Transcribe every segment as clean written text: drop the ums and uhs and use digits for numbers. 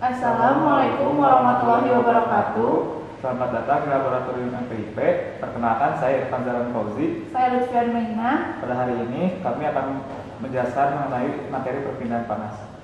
Assalamualaikum warahmatullahi wabarakatuh. Selamat datang di Laboratorium MPIP. Perkenalkan, saya Irfan Zalan Fauzi. Saya Lutfian Maina. Pada hari ini kami akan menjelaskan mengenai materi perpindahan panas.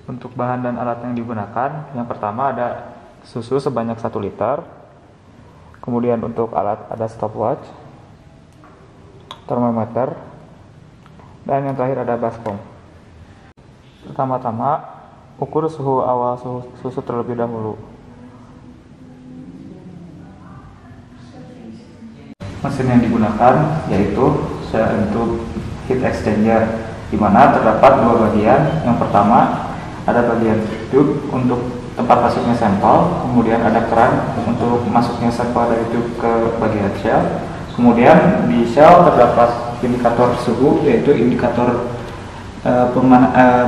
Untuk bahan dan alat yang digunakan, yang pertama ada susu sebanyak 1 liter. Kemudian untuk alat ada stopwatch, termometer, dan yang terakhir ada baskom. Pertama-tama, ukur suhu awal susu terlebih dahulu. Mesin yang digunakan yaitu untuk heat exchanger, di mana terdapat 2 bagian. Yang pertama ada bagian tube untuk tempat masuknya sampel, kemudian ada keran untuk masuknya sampel dari tube ke bagian shell. Kemudian di shell terdapat indikator suhu, yaitu indikator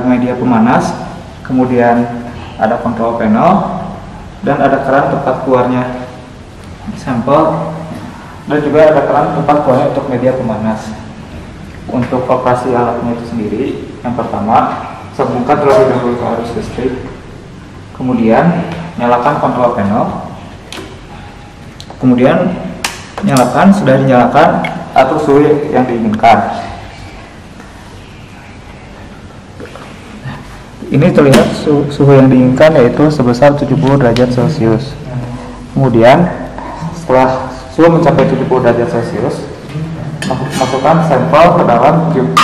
media pemanas. Kemudian ada control panel dan ada keran tempat keluarnya sampel, dan juga ada keran tempat keluarnya untuk media pemanas. Untuk operasi alatnya itu sendiri, yang pertama sambungkan terlebih dahulu ke arus listrik, kemudian nyalakan kontrol panel, kemudian nyalakan, sudah dinyalakan atur suhu yang diinginkan. Ini terlihat suhu yang diinginkan yaitu sebesar 70 derajat Celcius. Kemudian setelah suhu mencapai 70 derajat Celcius, masukkan sampel ke dalam tube.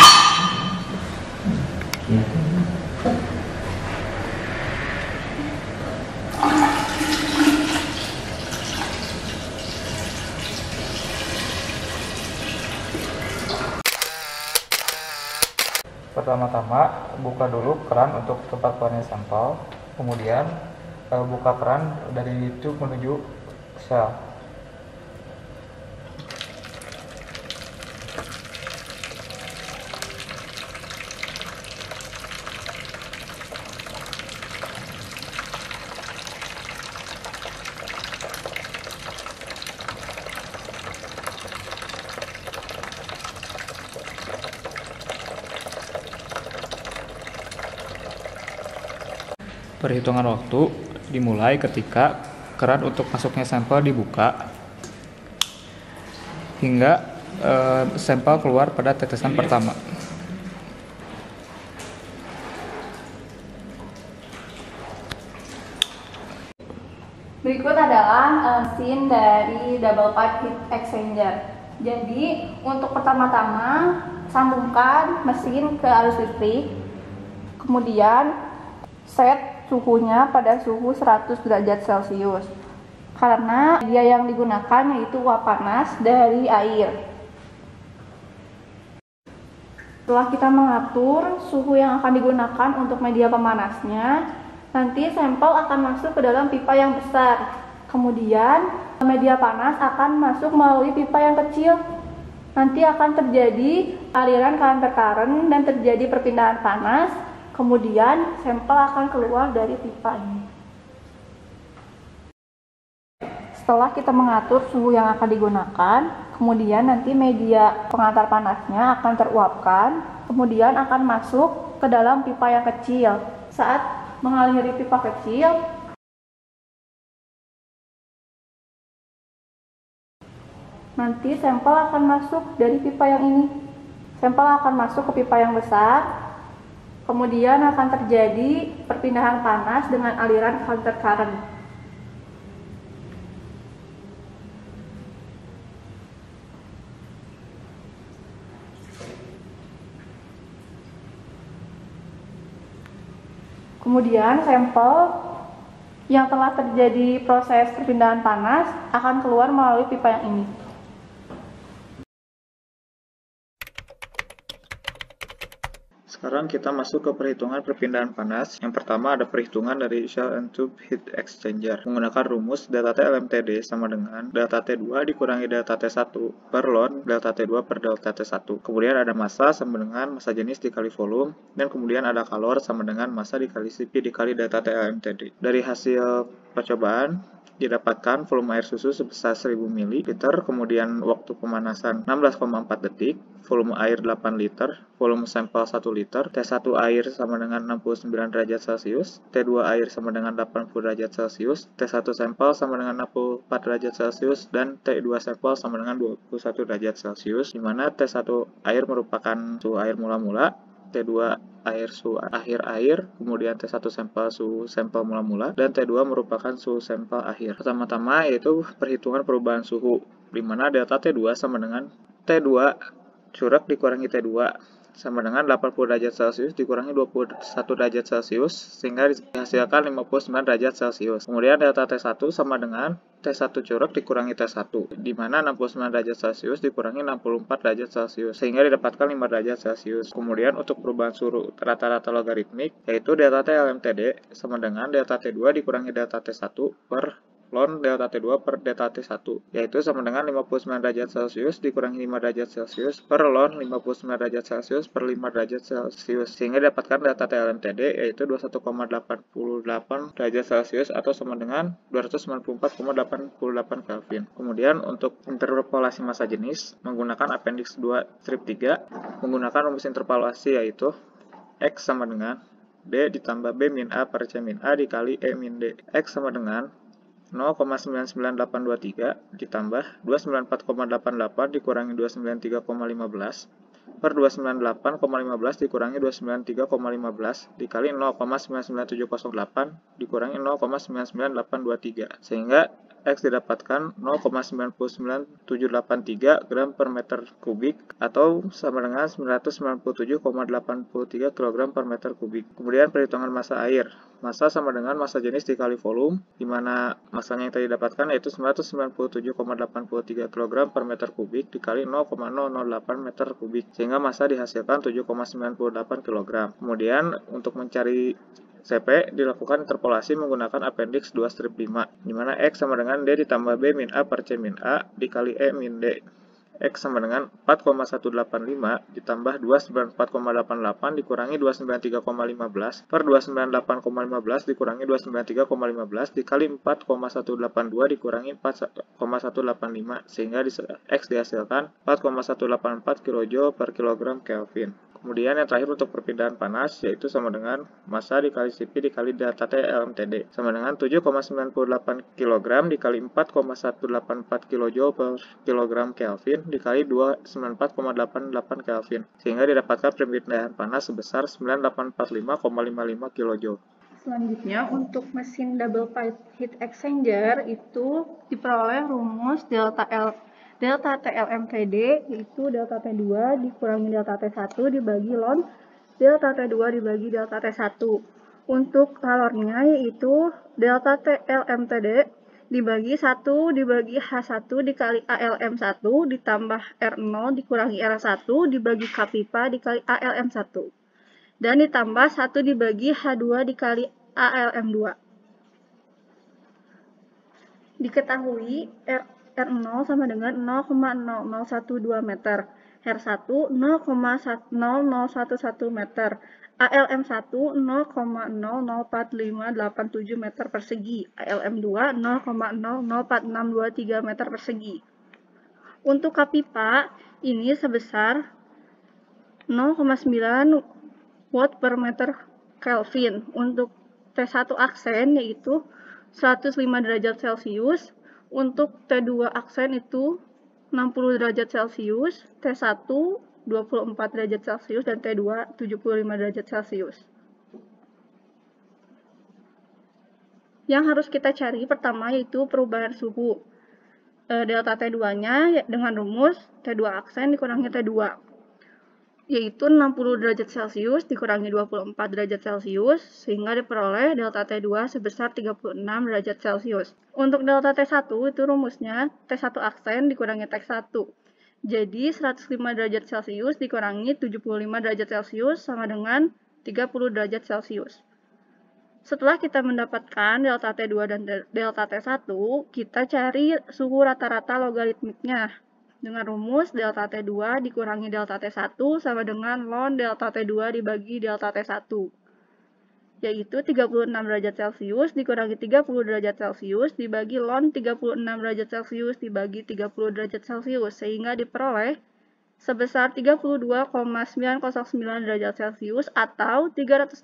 Pertama-tama buka dulu keran untuk tempat keluarnya sampel, kemudian buka keran dari tube menuju shell. Perhitungan waktu dimulai ketika keran untuk masuknya sampel dibuka hingga sampel keluar pada tetesan pertama. Berikut adalah mesin dari double pipe heat exchanger. Jadi untuk pertama-tama sambungkan mesin ke arus listrik, kemudian set suhunya pada suhu 100 derajat Celcius, karena media yang digunakan yaitu uap panas dari air. Setelah kita mengatur suhu yang akan digunakan untuk media pemanasnya, nanti sampel akan masuk ke dalam pipa yang besar. Kemudian media panas akan masuk melalui pipa yang kecil. Nanti akan terjadi aliran current dan terjadi perpindahan panas. Kemudian sampel akan keluar dari pipa ini. Setelah kita mengatur suhu yang akan digunakan, kemudian nanti media pengantar panasnya akan teruapkan, kemudian akan masuk ke dalam pipa yang kecil. Saat mengaliri pipa kecil, nanti sampel akan masuk dari pipa yang ini. Sampel akan masuk ke pipa yang besar. Kemudian akan terjadi perpindahan panas dengan aliran counter current. Kemudian sampel yang telah terjadi proses perpindahan panas akan keluar melalui pipa yang ini. Sekarang kita masuk ke perhitungan perpindahan panas. Yang pertama ada perhitungan dari shell and tube heat exchanger. Menggunakan rumus delta T LMTD sama dengan delta T2 dikurangi delta T1 per ln delta T2 per delta T1. Kemudian ada massa sama dengan massa jenis dikali volume, dan kemudian ada kalor sama dengan massa dikali Cp dikali delta T LMTD. Dari hasil percobaan didapatkan volume air susu sebesar 1000 ml, kemudian waktu pemanasan 16,4 detik, volume air 8 liter, volume sampel 1 liter, T1 air sama dengan 69 derajat Celcius, T2 air sama dengan 80 derajat Celcius, T1 sampel sama dengan 64 derajat Celcius, dan T2 sampel sama dengan 21 derajat Celcius, di mana T1 air merupakan suhu air mula-mula, T2 air suhu akhir air, kemudian T1 sampel suhu sampel mula-mula, dan T2 merupakan suhu sampel akhir. Pertama-tama yaitu perhitungan perubahan suhu, di mana delta T2 sama dengan T2 curug dikurangi T2 sama dengan 80 derajat Celcius dikurangi 21 derajat Celcius, sehingga dihasilkan 59 derajat Celcius. Kemudian delta T1 sama dengan T1 curug dikurangi T1, di mana 69 derajat Celcius dikurangi 64 derajat Celcius, sehingga didapatkan 5 derajat Celcius. Kemudian untuk perubahan suhu rata-rata logaritmik, yaitu delta T LMTD sama dengan delta T2 dikurangi delta T1 per ln delta T2 per delta T1, yaitu sama dengan 59 derajat Celcius dikurangi 5 derajat Celcius per ln 59 derajat Celcius per 5 derajat Celcius, sehingga dapatkan delta T LMTD yaitu 21,88 derajat Celcius atau sama dengan 294,88 Kelvin. Kemudian untuk interpolasi massa jenis menggunakan appendix 2 strip 3, menggunakan rumus interpolasi yaitu X sama dengan D ditambah B min A per C min A dikali E min D. X sama dengan 0,99823 ditambah 294,88 dikurangi 293,15 per 298,15 dikurangi 293,15 dikali 0,99708 dikurangi 0,99823, sehingga X didapatkan 0,99783 gram per meter kubik atau sama dengan 997,83 kg per meter kubik. Kemudian perhitungan massa air. Massa sama dengan massa jenis dikali volume, di mana massanya yang tadi didapatkan yaitu 997,83 kg per meter kubik dikali 0,008 meter kubik, sehingga massa dihasilkan 7,98 kg. Kemudian untuk mencari CP dilakukan interpolasi menggunakan appendix 2 strip 5, di mana X sama dengan D ditambah B min A per C min A dikali E min D. X sama dengan 4,185 ditambah 294,88 dikurangi 293,15 per 298,15 dikurangi 293,15 dikali 4,182 dikurangi 4,185, sehingga X dihasilkan 4,184 kJ per kilogram Kelvin. Kemudian yang terakhir untuk perpindahan panas yaitu sama dengan massa dikali Cp dikali delta T LMTD sama dengan 7,98 kg dikali 4,184 kJ per kilogram Kelvin dikali 294,88 Kelvin, sehingga didapatkan perpindahan panas sebesar 9845,55 kJ. Selanjutnya untuk mesin double pipe heat exchanger itu diperoleh rumus delta T LMTD yaitu delta T2 dikurangi delta T1 dibagi ln delta T2 dibagi delta T1. Untuk kalornya yaitu delta T LMTD dibagi 1 dibagi H1 dikali ALM1 ditambah R0 dikurangi R1 dibagi K pipa dikali ALM1 dan ditambah 1 dibagi H2 dikali ALM2. Diketahui R0 sama dengan 0,0012 meter, R1 0,0011 meter, ALM1 0,004587 meter persegi, ALM2 0,004623 meter persegi. Untuk kapipa ini sebesar 0,9 watt per meter Kelvin. Untuk T1 aksen yaitu 105 derajat Celcius, untuk T2 aksen itu 60 derajat Celcius, T1 24 derajat Celcius, dan T2 75 derajat Celcius. Yang harus kita cari pertama yaitu perubahan suhu. Delta T2-nya dengan rumus T2 aksen dikurangi T2, yaitu 60 derajat Celcius dikurangi 24 derajat Celcius, sehingga diperoleh delta T2 sebesar 36 derajat Celcius. Untuk delta T1 itu rumusnya T1 aksen dikurangi T1, Jadi 105 derajat Celcius dikurangi 75 derajat Celcius sama dengan 30 derajat Celcius. Setelah kita mendapatkan delta T2 dan delta T1, kita cari suhu rata-rata logaritmiknya. Dengan rumus delta T2 dikurangi delta T1 sama dengan ln delta T2 dibagi delta T1. Yaitu 36 derajat Celcius dikurangi 30 derajat Celcius dibagi ln 36 derajat Celcius dibagi 30 derajat Celcius, sehingga diperoleh sebesar 32,909 derajat Celcius atau 306,059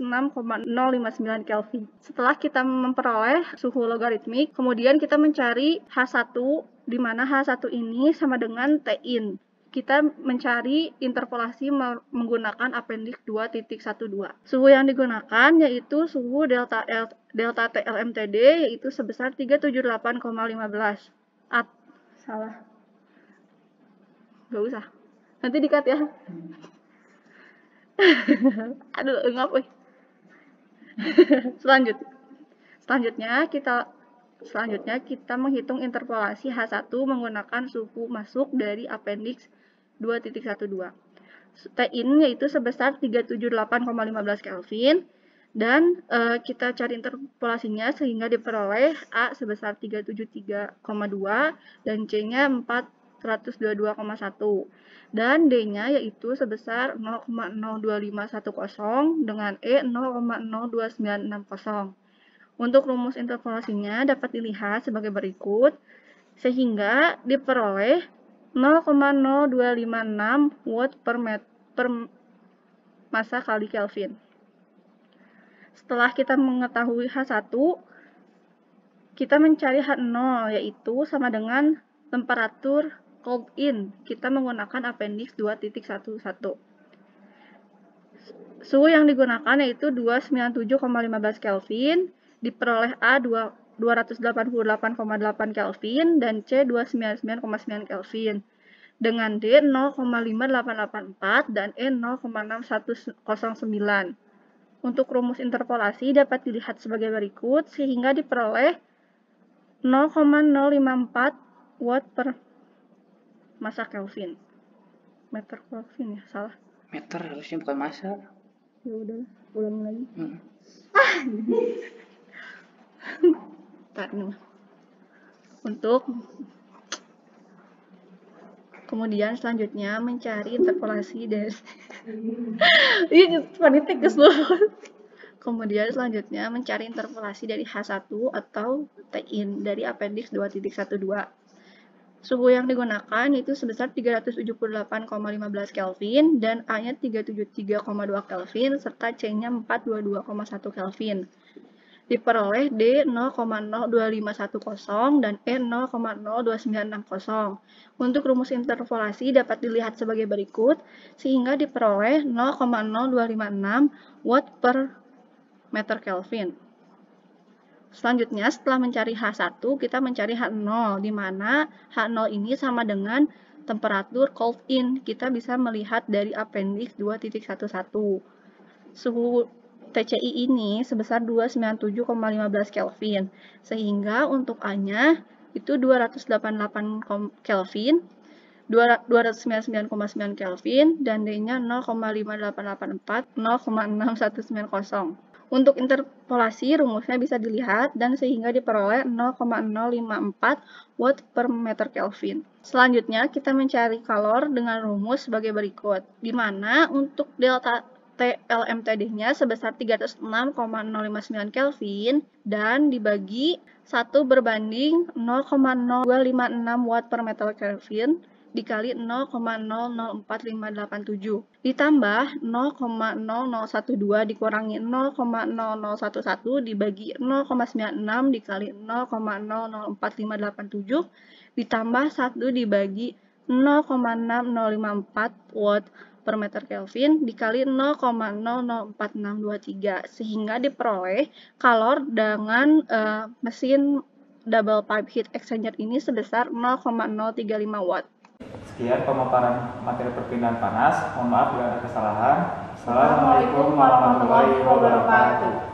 Kelvin. Setelah kita memperoleh suhu logaritmik, kemudian kita mencari H1, di mana H1 ini sama dengan Tin. Kita mencari interpolasi menggunakan appendix 2.12. Suhu yang digunakan yaitu suhu delta T LMTD yaitu sebesar 378,15. Salah. Gak usah. Nanti di-cut ya. Aduh, ngap weh. Selanjutnya kita menghitung interpolasi H1 menggunakan suhu masuk dari appendix 2.12. Tin yaitu sebesar 378,15 Kelvin dan kita cari interpolasinya sehingga diperoleh A sebesar 373,2 dan C-nya 422,1 dan D-nya yaitu sebesar 0,02510 dengan E 0,02960. Untuk rumus interpolasinya dapat dilihat sebagai berikut, sehingga diperoleh 0,0256 watt per massa kali Kelvin. Setelah kita mengetahui H1, kita mencari H0 yaitu sama dengan temperatur cold in. Kita menggunakan appendix 2.11. Suhu yang digunakan yaitu 297,15 Kelvin, diperoleh A 288,8 Kelvin dan C 299,9 Kelvin. Dengan D 0,5884 dan E 0,6109. Untuk rumus interpolasi dapat dilihat sebagai berikut sehingga diperoleh 0,054 watt per massa Kelvin. Meter Kelvin ya, salah. Meter harusnya bukan massa. Ya udah, ulang lagi. Untuk kemudian selanjutnya mencari interpolasi dari Kemudian selanjutnya mencari interpolasi dari H1 atau Tin dari appendix 2.12. Suhu yang digunakan yaitu sebesar 378,15 Kelvin dan A-nya 373,2 Kelvin serta C-nya 422,1 Kelvin. Diperoleh D 0,02510 dan E 0,02960. Untuk rumus interpolasi dapat dilihat sebagai berikut, sehingga diperoleh 0,0256 watt per meter Kelvin. Selanjutnya, setelah mencari H1, kita mencari H0, di mana H0 ini sama dengan temperatur cold in. Kita bisa melihat dari appendix 2.11. Suhu TCI ini sebesar 297,15 Kelvin, sehingga untuk A-nya itu 288 Kelvin, 299,9 Kelvin, dan D-nya 0,5884, 0,6190. Untuk interpolasi rumusnya bisa dilihat dan sehingga diperoleh 0,054 watt per meter Kelvin. Selanjutnya kita mencari kalor dengan rumus sebagai berikut, di mana untuk delta T LMTD-nya sebesar 306,059 Kelvin dan dibagi 1 berbanding 0,0256 watt per meter Kelvin dikali 0,004587 ditambah 0,0012 dikurangi 0,0011 dibagi 0,96 dikali 0,004587 ditambah 1 dibagi 0,6054 watt per meter Kelvin dikali 0,004623 sehingga diperoleh kalor dengan mesin double pipe heat exchanger ini sebesar 0,035 watt. Sekian pemaparan materi perpindahan panas. Mohon maaf bila ada kesalahan. Assalamualaikum warahmatullahi wabarakatuh.